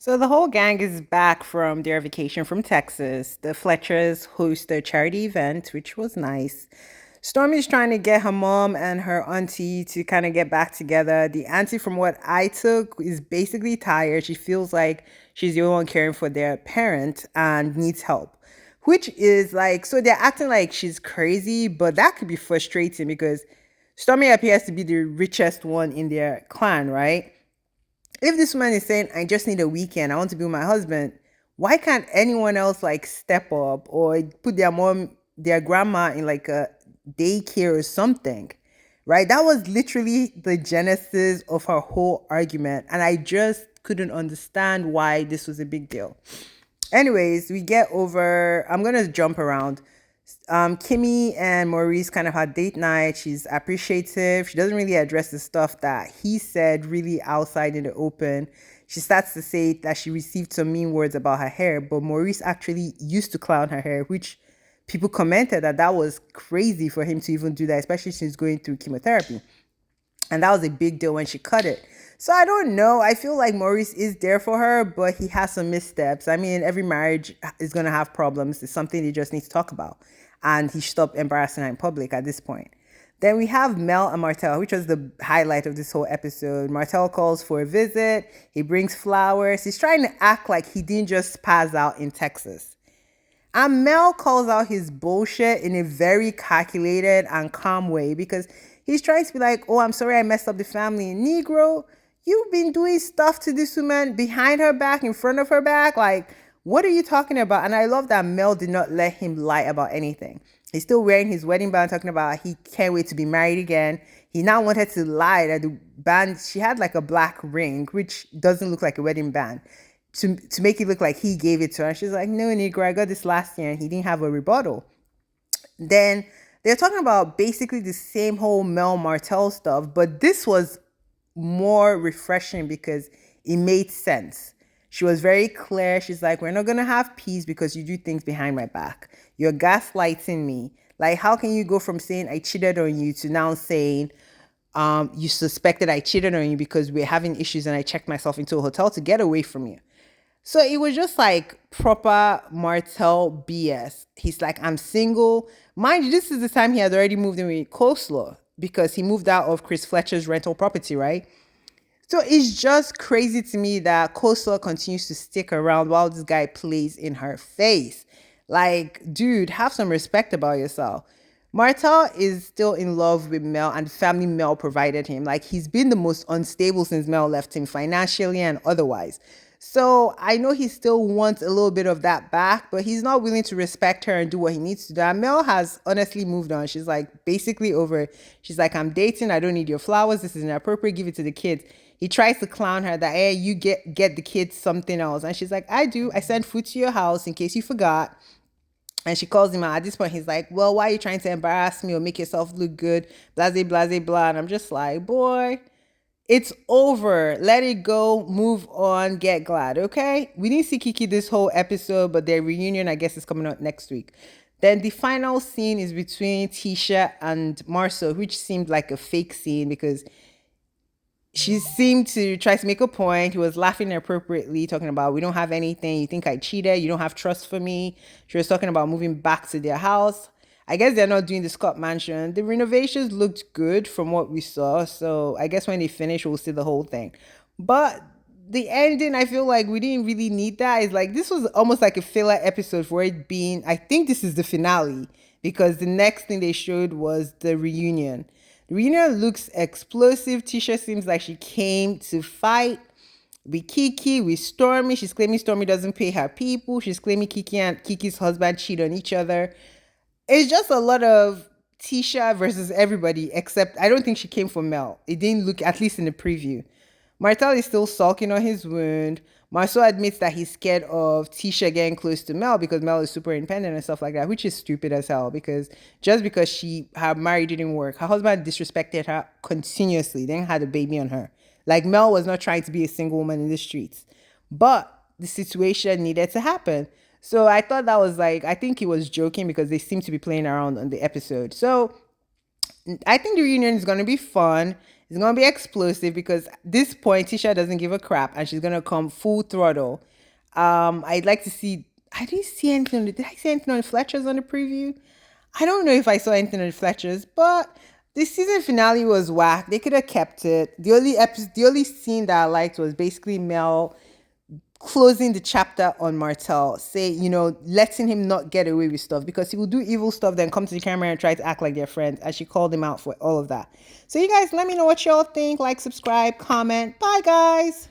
So the whole gang is back from their vacation from Texas. The Fletchers host a charity event, which was nice. Stormy's trying to get her mom and her auntie to kind of get back together. The auntie, from what I took, is basically tired. She feels like she's the only one caring for their parent and needs help. Which is like, so they're acting like she's crazy, but that could be frustrating because Stormy appears to be the richest one in their clan, right? If this man is saying, I just need a weekend, I want to be with my husband, why can't anyone else like step up or put their mom, their grandma in like a daycare or something? Right? That was literally the genesis of her whole argument. And I just couldn't understand why this was a big deal. Anyways, we get over, I'm going to jump around. Kimmy and Maurice kind of had date night. She's appreciative. She doesn't really address the stuff that he said really outside in the open. She starts to say that she received some mean words about her hair, but Maurice actually used to clown her hair, which people commented that that was crazy for him to even do that, especially since she's going through chemotherapy. And that was a big deal when she cut it. So I don't know. I feel like Maurice is there for her, but he has some missteps. I mean, every marriage is going to have problems. It's something they just need to talk about. And he stopped embarrassing her in public at this point. Then we have Mel and Martel, which was the highlight of this whole episode. Martel calls for a visit. He brings flowers. He's trying to act like he didn't just pass out in Texas. And Mel calls out his bullshit in a very calculated and calm way because he's trying to be like, oh, I'm sorry I messed up the family. Negro, you've been doing stuff to this woman behind her back, in front of her back. Like, what are you talking about? And I love that Mel did not let him lie about anything. He's still wearing his wedding band, talking about he can't wait to be married again. He now wanted to lie that the band, she had like a black ring, which doesn't look like a wedding band, to make it look like he gave it to her. And she's like, no, Negro, I got this last year, and he didn't have a rebuttal. Then they're talking about basically the same whole Mel Martell stuff, but this was more refreshing because it made sense. She was very clear. She's like, we're not going to have peace because you do things behind my back. You're gaslighting me. Like, how can you go from saying I cheated on you to now saying you suspected I cheated on you because we're having issues and I checked myself into a hotel to get away from you? So it was just like proper Martell BS. He's like, I'm single. Mind you, this is the time he had already moved in with Coleslaw because he moved out of Chris Fletcher's rental property, right? So it's just crazy to me that Coleslaw continues to stick around while this guy plays in her face. Like, dude, have some respect about yourself. Martha is still in love with Mel and the family Mel provided him. Like, he's been the most unstable since Mel left him financially and otherwise. So I know he still wants a little bit of that back, but he's not willing to respect her and do what he needs to do. And Mel has honestly moved on. She's like basically over it. She's like, I'm dating. I don't need your flowers. This is inappropriate. Give it to the kids. He tries to clown her that, hey, you get the kids something else. And she's like, I do. I send food to your house in case you forgot. And she calls him out. At this point, he's like, well, why are you trying to embarrass me or make yourself look good? Blase, blase, blah. And I'm just like, boy, it's over. Let it go. Move on. Get glad. Okay. We didn't see Kiki this whole episode, but their reunion, I guess, is coming out next week. Then the final scene is between Tisha and Marcel, which seemed like a fake scene because she seemed to try to make a point. He was laughing appropriately, talking about, we don't have anything. You think I cheated? You don't have trust for me. She was talking about moving back to their house. I guess they're not doing the Scott Mansion. The renovations looked good from what we saw. So I guess when they finish, we'll see the whole thing. But the ending, I feel like we didn't really need that. It's like, this was almost like a filler episode for it being, I think this is the finale because the next thing they showed was the reunion. The reunion looks explosive. Tisha seems like she came to fight with Kiki, with Stormy. She's claiming Stormy doesn't pay her people. She's claiming Kiki and Kiki's husband cheat on each other. It's just a lot of Tisha versus everybody, except I don't think she came for Mel. It didn't look, at least in the preview. Martel is still sulking on his wound. Marceau admits that he's scared of Tisha getting close to Mel because Mel is super independent and stuff like that, which is stupid as hell because just because her marriage didn't work, her husband disrespected her continuously, then had a baby on her. Like, Mel was not trying to be a single woman in the streets. But the situation needed to happen. So I thought that was like, I think he was joking because they seem to be playing around on the episode. So I think the reunion is going to be fun. It's gonna be explosive because at this point Tisha doesn't give a crap and she's gonna come full throttle. I'd like to see. I didn't see anything. Did I see anything on Fletcher's on the preview? I don't know if I saw anything on Fletcher's, but the season finale was whack. They could have kept it. The only scene that I liked was basically Mel closing the chapter on Martel, say, letting him not get away with stuff because he will do evil stuff, then come to the camera and try to act like their friend. And she called him out for all of that. So, you guys, let me know what y'all think. Like, subscribe, comment. Bye, guys.